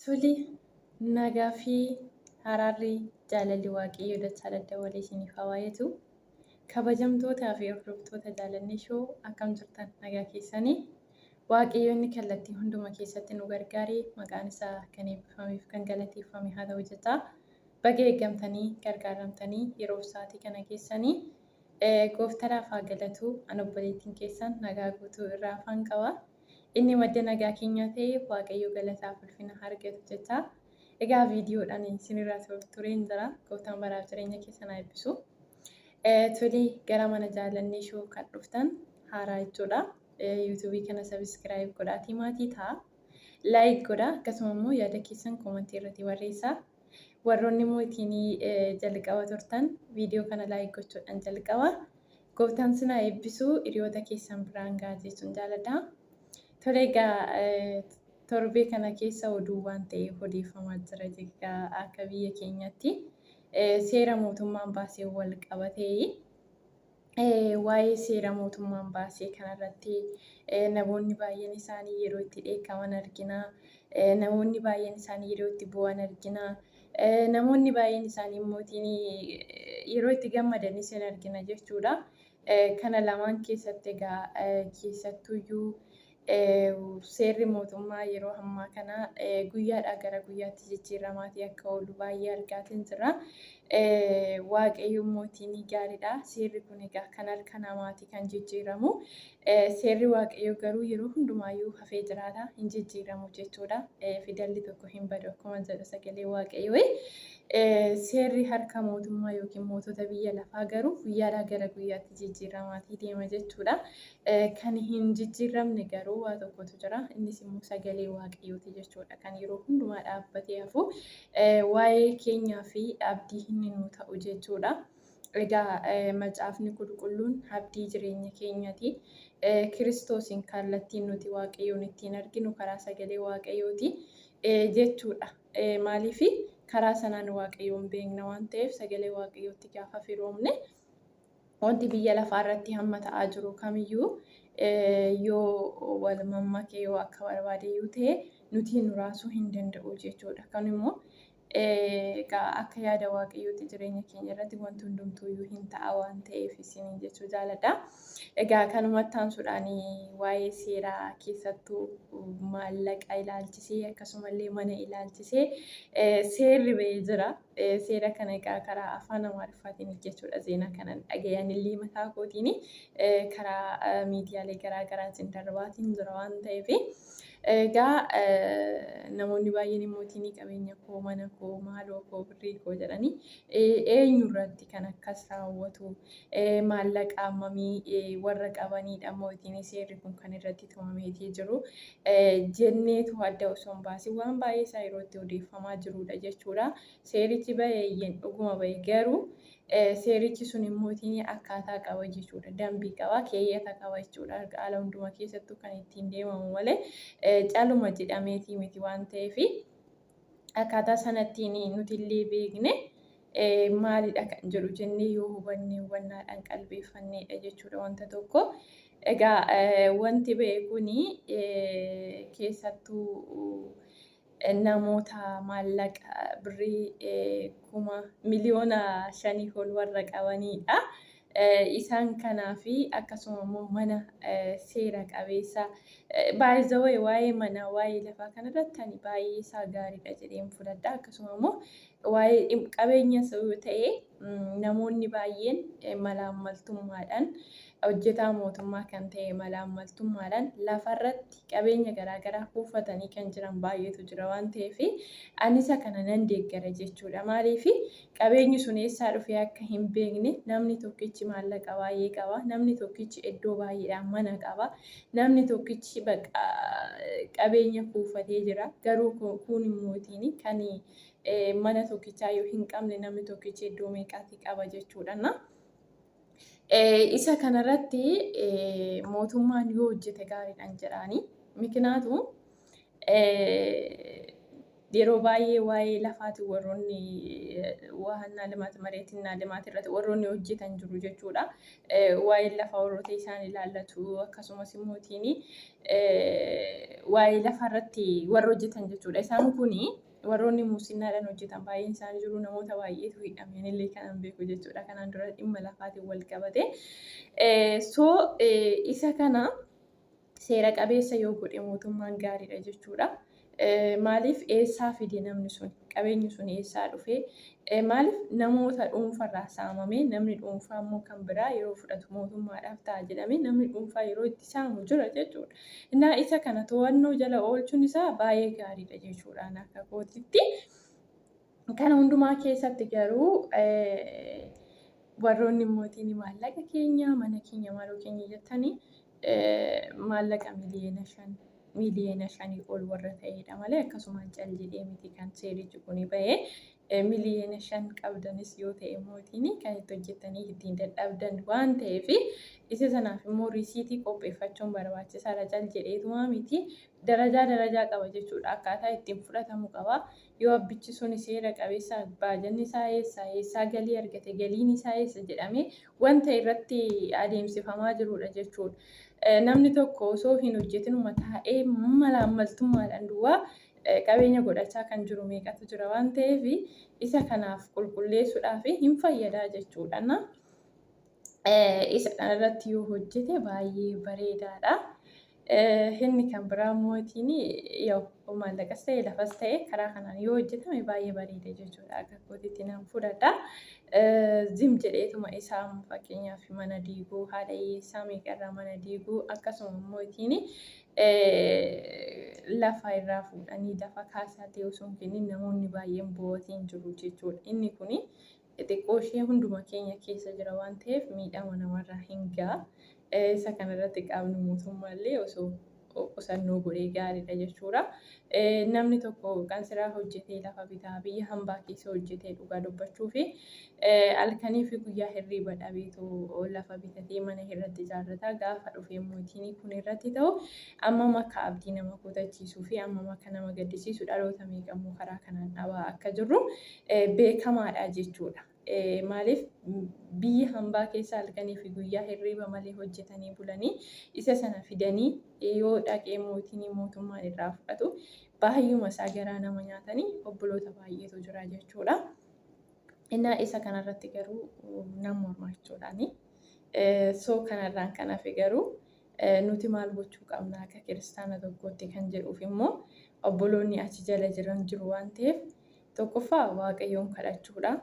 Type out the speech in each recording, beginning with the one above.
Tole, nagaa fi araarri jaalalli waaqayyoo dachaa daddabalee isiniif haa baay'atu. Kabajamtootaa fi hordoftoota jaalannii shoo akkam jirtan nagaa keessanii. Waaqayyoonni kallattii hunduma keessatti nu gargaaree maqaan isaa kan eebbifameef kan galateeffame haa ta'u jechaa. Baga eeggamtanii gargaaramtanii yeroo sa'aatii kana keessanii gooftadhaaf haa galatu. Ani obboleettiin keessan nagaa guutuu irraa afaan qaba. Inni madda nagaa keenya ta'e waaqayyo galataaf ulfina argatu jechaa. Egaa viidiyoodhaan isinirraa tureen jira. Gooftaan baraaf jireenya keessan haa eebbisu. Tole gara mana jaalannii shoo kan dhuftan haaraa jechuudha. Yuutuubii kana sabiskiraayib godhaatii maatii ta'a. Laayik godhaa akkasuma immoo yaada keessan koomentii irratti barreessaa. Warroonni immoo ittiin jalqaba turtan viidiyoo kana laayik gochuudhaan jalqaba. Gooftaan sin haa eebbisu hiriyoota keessan biraan gahaa jechuun jaalladha. Tole egaa torbee kana keessa oduu waan ta'eef odeeffamaa jira jechuudha akka biyya keenyatti. Seera mootummaan baasee wal qabatee waa'ee seera mootummaan baasee kanarratti namoonni baay'een isaanii yeroo itti dheekkaman argina. Namoonni baay'een isaanii yeroo itti bu'an argina. Namoonni baay'een isaanii immoo yeroo itti gammadanis ni argina jechuudha. Kana lamaan keessatti egaa keessattuyyuu seerri mootummaa yeroo ammaa kana guyyaadhaa gara guyyaatti jijjiiramaatii akka oolu baay'ee argaatiin jira. Waaqayyo mootiin gaariidha. Seerri kun egaa kan harka namaati kan jijjiiramu. Seerri waaqayyo garuu yeroo hundumaayyuu hafee jiraata hin jijjiiramu jechuudha. Fidalli tokko hin badu akkuma jedhu sagalee waaqayyoo. Seerri harka mootummaa yookiin mootota biyya lafaa garuu guyyaadhaa gara guyyaatti jijjiiramaatii deema jechuudha. Kan hin jijjiiramne garuu waa tokkotu jira. Innis immoo sagalee waaqayyooti jechuudha. Kan yeroo hundumaa dhaabbatee hafu waa'ee keenyaa fi abdii inni nuu ta'u jechuudha. Egaa macaafni qulqulluun abdii jireenya keenyaati. Kiristoosiin kallattiin nuti waaqayyoon ittiin arginu karaa sagalee waaqayyooti jechuudha. Maaliif karaa sanaan waaqayyoon beekna waan ta'eef sagalee waaqayyootti gaafa firoomne wanti biyya lafaa irratti hamma ta'aa jiru kamiyyuu yoo wal mammakee yoo akka barbaadeyyuu ta'e nuti nu raasuu hin danda'u jechuudha. Kan immoo akka yaada waaqayyootti jireenya keenya irratti wanti hundumtuuyyuu hin ta'a waan ta'eef isiniin jechuu jaalladha. Egaa kanumatti aansuudhaan waa'ee seeraa keessattuu maallaqa ilaalchisee akkasumallee mana ilaalchisee seerri bahee jira. Seera kana egaa karaa afaan Amaariffaatiin jechuudha. Seenaa kanan dhagayan illee mataa kootiin karaa miidiyaalee garaagaraatiin darbaatiin jira waan ta'eef. Egaa namoonni baay'een immoo qabeenya koo mana koo maaloo koo birrii koo jedhanii eenyurratti kan akkas raawwatu maallaqa hammamii warra qabanidha mootiin seerri kun kan irratti tumameetii jiru jenneetu adda osoo hin baasin waan baay'ee isaa yeroo itti odeeffamaa jirudha jechuudha. Seerichi bahee dhuguma bahee garuu seerichi sun immoo akkaataa qaba jechuudha. Dambii qaba, keeyyata qaba jechuudha. Haala hundumaa keessattuu kan ittiin deemamu malee caluma jedhameetii miti waan ta'eef akkaataa sanattiin nuti illee beekne maalidha kan jedhu jennee yoo hubanne hubannaadhaan qalbeeffannedha jechuudha wanta tokko. Egaa wanti ba'e kuni keessattuu namoota maallaqa birrii miliyoona 5 ol warra qabanidha. Isaan kanaa fi akkasuma immoo mana seera qabeessa baay'ee waa'ee mana waa'ee lafaa kanarratti ani baay'ee isaa gaariidha jedheen fudhadha. Akkasuma immoo waa'ee qabeenya yoo ta'e namoonni baay'een malaammaltummaadhaan hojjetaa mootummaa kan ta'e malaammaltummaadhaan lafarratti qabeenya garaagaraa kuufatanii kan jiran baay'eetu jira waan ta'eef anisa kana nan deeggara jechuudha. Maaliif qabeenyi sun eessaa dhufee akka hin beekne namni tokkichi maallaqa baay'ee qaba. Namni tokkichi iddoo baay'eedhaan mana qaba. Namni tokkichi qabeenya kuufatee jira. Garuu kun immoo kan mana tokkichaa yoo hin qabne namni tokkichi iddoo meeqaatti qaba jechuudha. Isa kanarratti mootummaan yoo hojjete gaariidhaan jedhaani. Mikinaatu yeroo baay'ee waa'ee lafaati warroonni waannaa limaati mareetinaa limaati irratti warroonni hojjetan jiru jechuudha. Waa'ee lafaa warroota isaan ilaallatu akkasumas immoo waa'ee lafa irratti warra hojjetan jechuudha. Isaan kuni warroonni muusinnaadhaan hojjetan baay'een isaanii jiru. Namoota baay'eetu hidhameen illee kanan beeku jechuudha. Kanaan dura dhimma lafaatiin wal qabate. Isa kana seera qabeessa yoo godhe mootummaan gaariidha jechuudha. Maaliif eessaa fide namni sun qabeenyi sun eessaa dhufe maaliif namoota dhuunfarraa saamamee namni dhuunfaa immoo kan biraa yeroo fudhatu mootummaadhaaf ta'a jedhamee namni dhuunfaa yeroo itti saamu jira jechuudha. Innaa isa kana to'annoo jala oolchuun isaa baay'ee gaariidha jechuudha akka kootitti. Kana hundumaa keessatti garuu warroonni mootiin maallaqa keenya mana keenya maaloo keenya jettanii maallaqa miliyoona 5 ol warra ta'edha malee akkasumaan cal jedhee miti kan seerichi kuni bahee miliyoona 5 qabdanis yoo ta'e mootiin kan itti hojjetanii ittiin dadhabdan waan ta'eef isa sanaaf immoo riisiitii qopheeffachuun barbaachisaadha. Cal jedheetuma miti darajaa qaba jechuudha. Akkaataa ittiin fudhatamu qaba. Yoo abbichi sun seera qabeessa baajanni isaa eessaa galii argate galiin isaa eessa jedhamee wanta irratti adeemsifamaa jirudha jechuudha. Namni tokko osoo hin hojjetinuma taa'ee malaammaltummaadhaan duwwaa qabeenya godhachaa kan jiru meeqatu jira waan ta'eef isa kanaaf qulqulleessuudhaaf hin fayyadaa jechuudha. Isa kanarratti yoo hojjete baay'ee bareedaadha. Inni kan biraa mootiin yoo maallaqas ta'e lafas ta'e karaa kanaan yoo hojjetame baay'ee bareeda jechuudha. Akka kootitti nan fudhadha. Zim jedheetuma isaa fakkeenyaaf mana diiguu haadha hiyyeessaa meeqarraa mana diiguu akkasuma mootiin lafa irraa fuudhanii lafa kaasaa ta'e osoo hin kennin namoonni baay'een bo'ootiin jiru jechuudha. Inni kuni xiqqoo ishee hunduma keenya keessa jira waan ta'eef miidhama namarraa hin ga'a. Isa kanarratti qaamni mootummaallee osoo qusannoo godhee gaariidha jechuudha. Namni tokko kan siraa hojjetee lafa bitaa biyya hambaa keessa hojjetee dhugaa dubbachuu fi halkanii fi guyyaa hirriba dhabeetu lafa bitatee mana irratti ijaarrata gaafa dhufee mootiin kun irratti ta'u amma makka abdii nama kutachiisuu fi amma makka nama gaddisiisu dhaloota meeqammoo karaa kanaan dhabaa akka jirru beekamaadha jechuudha. Maaliif biyya hambaa keessa halkanii fi guyyaa hirriba malee hojjetanii bulanii isa sana fidanii yoo dhaqee mootummaan irraa fudhatu baay'uma isaa garaa nama nyaatanii obboloota baay'eetu jira jechuudha. Innaa isa kanarratti garuu nama mormachuudhaani. Kanarraan kan hafe garuu nuti maal gochuu qabna akka kiristaana tokkotti kan jedhuuf immoo obboloonni achi jala jiran jiru waan ta'eef tokkoffaa waaqayyoon kadhachuudha.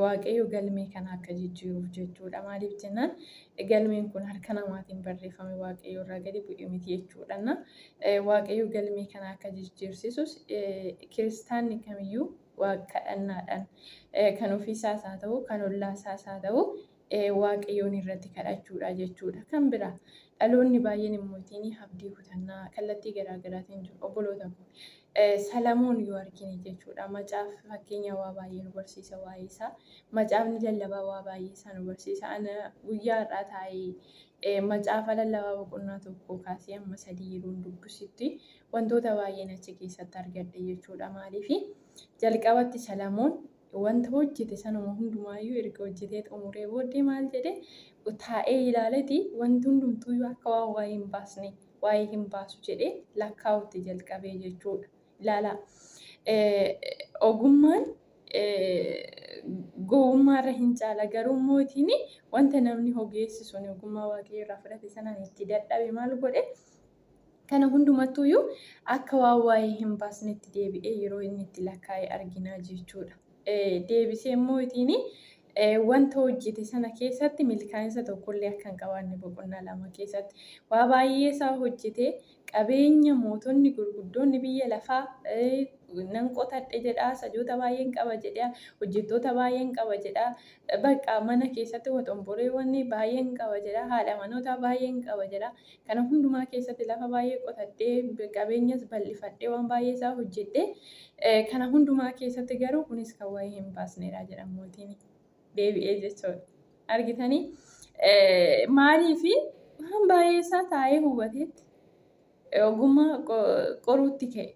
Waaqayyo galmee kana akka jijjiiruuf jechuudha. Maaliif jennaan galmeen kun harka namaatiin barreeffame waaqayyo irraa gadi bu'e miti jechuudha. Waaqayyo galmee kana akka jijjiirsisus kiristaanni kamiyyuu kadhannaadhaan kan ofiisaas haa ta'u kan ollaasaas haa ta'u waaqayyoon irratti kadhachuudha jechuudha. Kan biraa dhaloonni baay'een mootiin abdii kutannaa kallattii garaagaraatiin jiru obboloota kun. Salamoon yoo argine jechuudha. Macaafa fakkeenya waa baay'ee nu barsiisa waa'ee isaa. Macaafni lallabaa waa baay'ee isaa nu barsiisa. Ana guyyaa irraa taa'ee macaafa lallabaa boqonnaa tokko kaasee amma 3 yeroo dubbisutti wantoota baay'een achi keessatti argadhe jechuudha. Maaliif jalqabatti Salamoon wanta hojjete sanuma hundumaayyuu erga hojjetee xumuree booddee maal jedhe taa'ee ilaaleeti wanti hundumtuu akka waa hin baasne waa'ee hin baasu jedhee lakkaa'utti jalqabee jechuudha. Ilaalaa ogummaan gowwummaarra hin caala garuu mootiin wanta namni ogeessi sun ogummaa waaqayyo irraa fudhate sanaan itti dadhabe maal godhe kana hundumattuyyuu akka waa'ee hin baasnetti deebi'ee yeroo inni itti lakkaa'ee arginaa jechuudha. Deebisee mootiin wanta hojjete sana keessatti milkaa'insa tokkollee akka hin qabaanne boqonnaa 2 keessatti waa baay'ee isaa hojjete qabeenya mootonni gurguddoonni biyya lafaa nan qotadhe jedhaa sajoota baay'een qaba jedhaa hojjettoota baay'een qaba jedhaa bakka mana keessatti waxomboreewwan baay'een qaba jedhaa haadha manoota baay'een qaba jedhaa kana hundumaa keessatti lafa baay'ee qotadhee qabeenyas bal'ifadhee waan baay'ee isaa hojjedhee kana hundumaa keessatti garuu kunis kan waa'ee hin baasnedha jedha mootiin. Deebi'ee jechuudha. Argitanii maaliifi waan baay'ee isaa taa'ee hubateetti ogummaa qoruutti ka'e.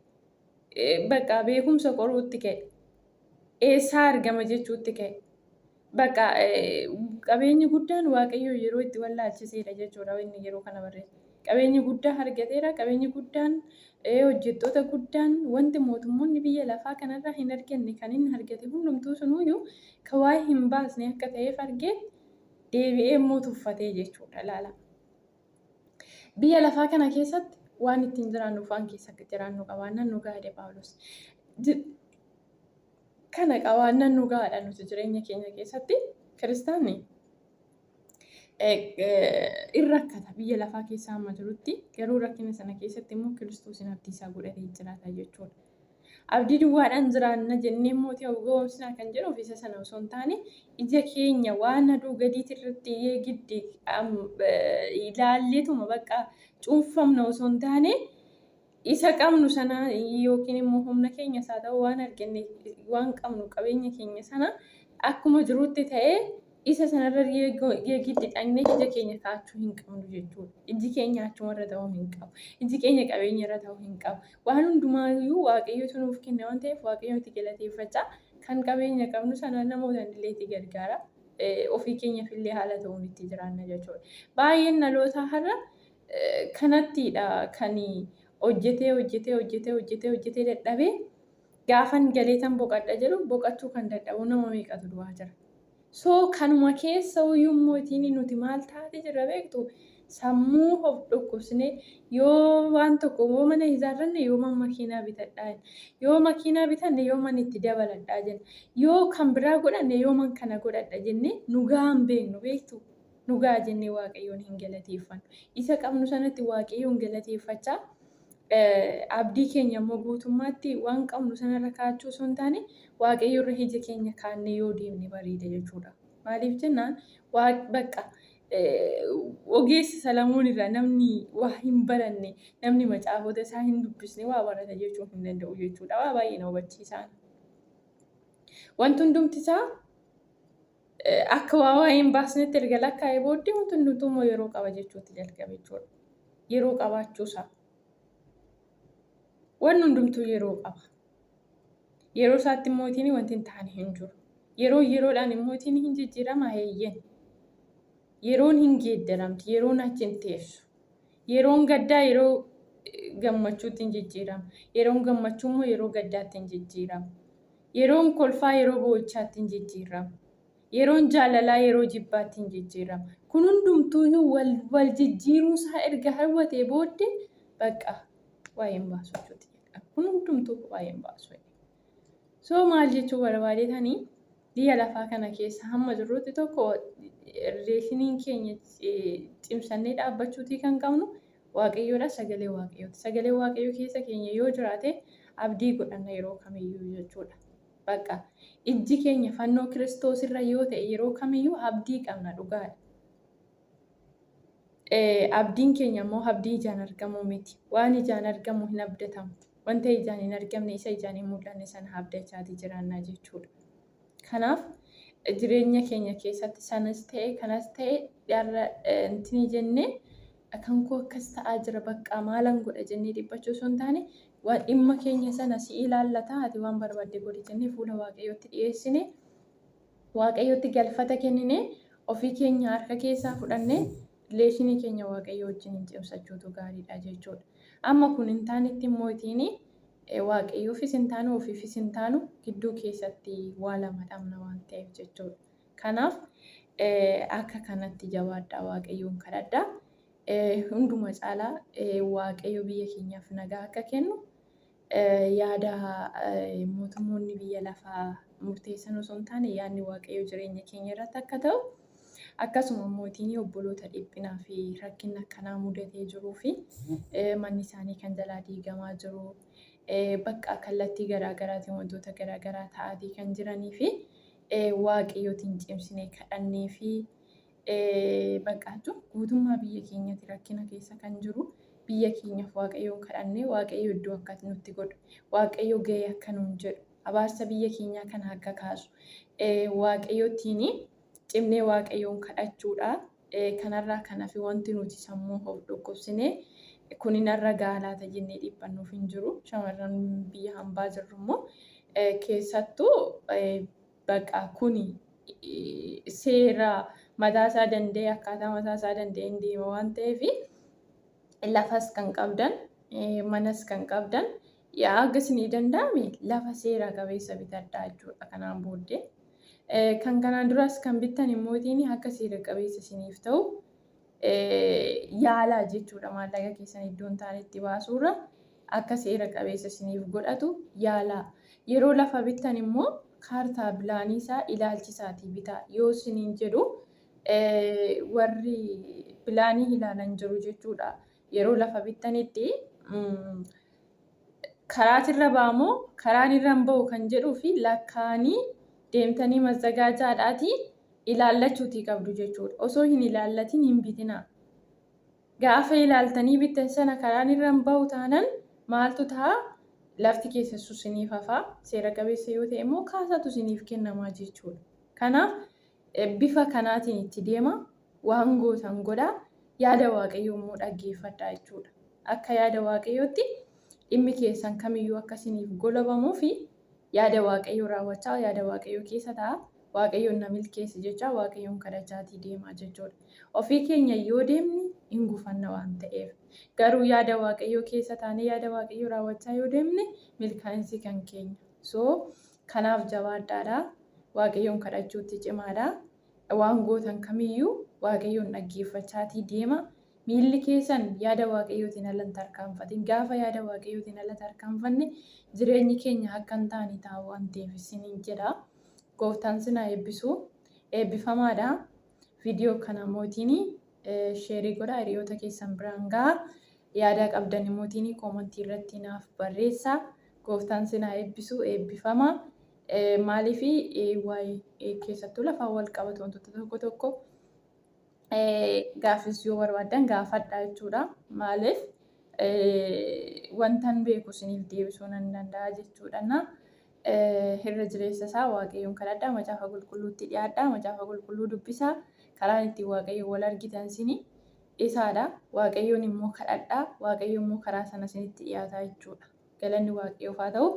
bakka beekumsa qoruutti ka'e. Eessaa argama jechuutti ka'e. Bakka qabeenyi guddaan Waaqayyo yeroo itti wallaalchiseedha jechuudha inni yeroo kana barreessa. Qabeenyi guddaa argateera. Qabeenyi guddaan hojjettoota guddaan wanti mootummoonni biyya lafaa kanarraa hin arganne kan inni argate hundumtuu sunuyyuu kan waa'ee hin baasne akka ta'eef argee deebi'ee immoo tuffatee jechuudha laala. Biyya lafaa kana keessatti waan ittiin jiraannuuf waan keessa jiraannu qabaannan nu gaade Phaawulos. Kana qabaannan nu gaadha nuti jireenya keenya keessatti kiristaanni irrakkata biyya lafaa keessa amma jirutti garuu rakkina sana keessatti immoo Kiristoosin abdii isaa godhatee jiraata jechuudha. Abdii duwwaadhaan jiraanna jennee mootii gowwoomsinaa kan jedhuuf isa sana osoo hin taane ija keenya waan aduu gadiitti irratti giddi ilaalleetuma bakka cuunfamna osoo hin taane isa qabnu sana yookiin immoo humna keenya isaa ta'uu waan arganne waan qabnu qabeenya keenya sana akkuma jirutti ta'ee isa sanarra giddi dhaqnee ija keenya kaa'achuu hin qabnu jechuudha. Iji keenya achumarra ta'uu hin qabu. Iji keenya qabeenya irra ta'uu hin qabu. Waan hundumaayyuu Waaqayyotu nuuf kenne waan ta'eef Waaqayyooti galateeffachaa kan qabeenya qabnu sana namoota illee itti gargaara. Ofii keenyaaf illee haala ta'uun itti jiraanna jechuudha. Baay'een dhaloota har'a kanattidha kan hojjetee dadhabee gaafan galeetan boqadha jedhu boqachuu kan dadhabu nama meeqatu du'aa jira. So kanuma keessa uyyuu mootiin nuti maal taate jirra beektu sammuu of dhukkubsine yoo waan tokko yoo mana ijaarranne yoo makiinaa bitadhaa yoo makiinaa bitanne yoo man itti dabaladhaa jenna yoo kan biraa godhanne yoo man kana godhadha jenne nugaan beeknu beektu nugaa jennee Waaqayyoon hin galateeffannu isa qabnu sanatti Waaqayyoon galateeffachaa abdii keenya immoo guutummaatti waan qabnu sanarra kaa'achuu osoo hin taane Waaqayyo irra ija keenya kaannee yoo deemne bareeda jechuudha. Maaliif jennaan bakka ogeessi Salamoon irraa namni waa hin baranne namni macaafota isaa hin dubbisne waa barata jechuu hin danda'u jechuudha. Waa baay'ee na hubachiisaan. Wanti hundumti isaa akka waa hin baasnetti erga lakkaa'ee booddee wanti hundumtuu immoo yeroo qaba jechuutti jalqabe jechuudha. Yeroo qabaachuusaa. Waan hundumtuu yeroo qaba. Yeroo isaatti mootiin wanti hin taane hin jiru. Yeroodhaan mootiin hin jijjiirama heeyyen. Yeroon hin geeddaramti. Yeroon achi hin teessu. Yeroon gaddaa yeroo gammachuutti hin jijjiirama. Yeroon gammachuu immoo yeroo gaddaatti hin jijjiirama. Yeroon kolfaa yeroo boo'ichaatti hin jijjiirama. Yeroon jaalalaa yeroo jibbaatti hin jijjiirama. Kun hundumtuu wal jijjiiruu isaa erga hawwatee booddee bakka waa'een baasu jechuudha. Kun hundumtuu waa'een baasu. So maal jechuu barbaadetanii biyya lafaa kana keessa hamma jirrutti tokko reeshiniin keenya cimsannee dhaabbachuutii kan qabnu Waaqayyoodha sagalee Waaqayyooti. Sagalee Waaqayyoo keessa keenya yoo jiraate abdii godhanna yeroo kamiyyuu jechuudha. Bakka ijji keenya fannoo Kiristoos irra yoo ta'e yeroo kamiyyuu abdii qabna dhugaadha. Abdiin keenya immoo abdii ijaan argamu miti. Waan ijaan argamu hin abdatamu. Wanta ijaan hin argamne isa ijaan hin mul'anne sana abdachaatii jiraannaa jechuudha. Kanaaf jireenya keenya keessatti sanas ta'e kanas ta'e dharra intini jennee kan koo akkas ta'aa jira bakka maalan godha jennee dhiphachuu osoo hin taane waan dhimma keenya sana si ilaallata ati waan barbaadde godhi jennee fuula Waaqayyootti dhiyeessine Waaqayyootti galfata kennine ofii keenya harka keessaa fudhannee rileeshinii keenya Waaqayyoo wajjin cimsachuutu gaariidha jechuudha. Amma kun hin taanetti mootiin Waaqayyoofis hin taanu ofiifis hin taanu gidduu keessatti waa lama dhabna waan ta'eef jechuudha. Kanaaf akka kanatti jabaadhaa Waaqayyoon kadhadhaa. Hunduma caalaa Waaqayyo biyya keenyaaf nagaa akka kennu yaada mootummoonni biyya lafaa murteessan osoo hin taane yaadni Waaqayyo jireenya keenya irratti akka ta'u akkasuma mootiin obboloota dhiphinaa fi rakkina akkanaa mudatee jiruu fi manni isaanii kan jalaa diigamaa jiru bakka kallattii garaagaraatiin wantoota garaagaraa ta'aatii kan jiranii fi Waaqayyootiin cimsinee kadhannee fi bakka guutummaa biyya keenyatti rakkina keessa kan jiru biyya keenyaaf Waaqayyoon kadhannee Waaqayyo iddoo akka nutti godhu Waaqayyo gahee akka nuun jedhu abaarsa biyya keenyaa kana akka kaasu Waaqayyootiin cimnee Waaqayyoon kadhachuudha. Kanarraa kanaaf wanti nuti sammuu of dhukkubsine kuni narra gaalaata jennee dhiphannuuf hin jiru. Shamarran biyya hambaa jirru immoo keessattuu bakka kuni seera mataasaa danda'e akkaataa mataasaa danda'e hin deema waan ta'eef lafas kan qabdan manas kan qabdan yaagas ni danda'ame lafa seera qabeessa bitadhaa jechuudha. Kanaan booddee kan kanaan duras kan bittan immootiin akka seera qabeessa isiniif ta'u yaalaa jechuudha. Maallaqa keessan iddoon taa'anitti baasuurra akka seera qabeessa isiniif godhatu yaalaa. Yeroo lafa bittan immoo kaartaa bilaanii isaa ilaalchisaatii bitaa. Yoo isiniin jedhu warri bilaanii ilaalan jiru jechuudha. Yeroo lafa bittanitti karaatirra ba'amoo karaan irra hin ba'u kan jedhuu fi lakkaanii deemtanii mazzagaajaadhaatii ilaallachuutii qabdu jechuudha. Osoo hin ilaallatiin hin bitinaa. Gaafa ilaaltanii bittan sana karaan irra hin ba'u taanan maaltu ta'a? Lafti keessattuu isiniif hafaa. Seera qabeessa yoo ta'e immoo kaasatu isiniif kennamaa jechuudha. Kanaaf bifa kanaatiin itti deema. Waan gootan godhaa. Yaada Waaqayyoo immoo dhaggeeffadhaa jechuudha. Akka yaada Waaqayyootti dhimmi keessan kamiyyuu akka isiniif golabamuu fi yaada Waaqayyoo raawwachaa yaada Waaqayyoo keessa ta'a. Waaqayyoon na milkeessi jecha Waaqayyoon kadhachaatii deemaa jechuudha. Ofii keenya yoo deemne hin gufanna waan ta'eef. Garuu yaada Waaqayyoo keessa taanee yaada Waaqayyoo raawwachaa yoo deemne milkaa'insi kan keenya. Kanaaf jabaadhaadhaa. Waaqayyoon kadhachuutti cimaadhaa. Waan gootan kamiyyuu Waaqayyoon dhaggeeffachaatii deema. Miilli keessan yaada Waaqayyootiin ala hin tarkaanfatin. Gaafa yaada Waaqayyootiin ala tarkaanfanne jireenyi keenya akka hin taane ta'a waan ta'eef isiniin jedha. Gooftaan sinaa eebbisu. Eebbifamaadha. Viidiyoo kana mootiin sheerii godhaa hiriyoota keessan biraan gahaa. Yaada qabdan mootiin koomentii irratti naaf barreessaa. Gooftaan sinaa eebbisu. Eebbifama. Maaliif waa'ee keessattuu lafaan wal qabatu wantoota tokko tokko gaafis yoo barbaadan gaafadhaa jechuudha. Maaliif wantan beeku isiniif deebisuu nan danda'a jechuudha. Hirra jireessa isaa Waaqayyoon kadhadhaa. Macaafa qulqulluutti dhiyaadhaa. Macaafa qulqulluu dubbisaa. Karaan ittiin Waaqayyoon wal argitan sini isaadha. Waaqayyoon immoo kadhadhaa. Waaqayyoon immoo karaa sana isinitti dhiyaataa jechuudha. Galanni Waaqayyoof haa ta'u.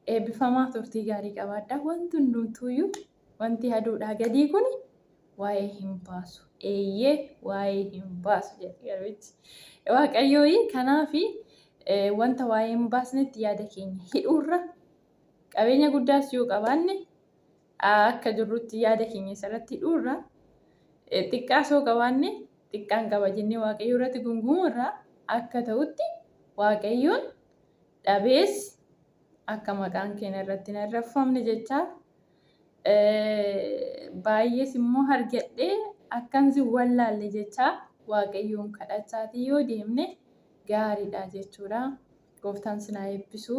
Eebbifamaa turtii gaarii qabaadhaa. Wanti hundumtuuyyuu wanti aduudhaa gadii kun waa'ee hin baasu. Eeyyee waa'ee hin baasu jedhee Waaqayyoo kanaaf wanta waa'ee hin baasnetti yaada keenya hidhuurra qabeenya guddaas yoo qabaanne akka jirrutti yaada keenya isarratti hidhuurra xiqqaas yoo qabaanne xiqqaan qaba jennee Waaqayyoo irratti gungumuurra akka ta'utti Waaqayyoon dhabees akka maqaan keenya irratti hin arrabsamne jechaa baay'ees immoo argadhee akkansi wallaalle jechaa Waaqayyoon kadhachaatii yoo deemne gaariidha jechuudha. Gooftaan sinaa eebbisu.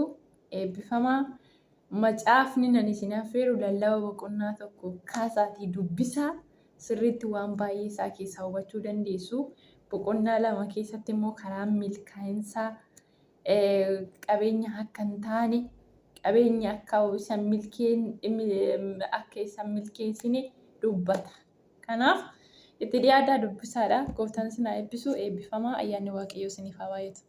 Eebbifamaa. Macaafni nan isin affeeru lallaba boqonnaa tokko kaasaatii dubbisaa. Sirriitti waan baay'ee isaa keessaa hubachuu dandeessu. Boqonnaa 2 keessatti immoo karaan milkaa'insaa qabeenya akka hin taane qabeenya akka isan milkeessine dubbata. Kanaaf itti dhiyaadhaa dubbisaadha. Gooftaan sinaa eebbisu. Eebbifamaa. Ayyaanni Waaqayyoo isiniif haa baay'atu.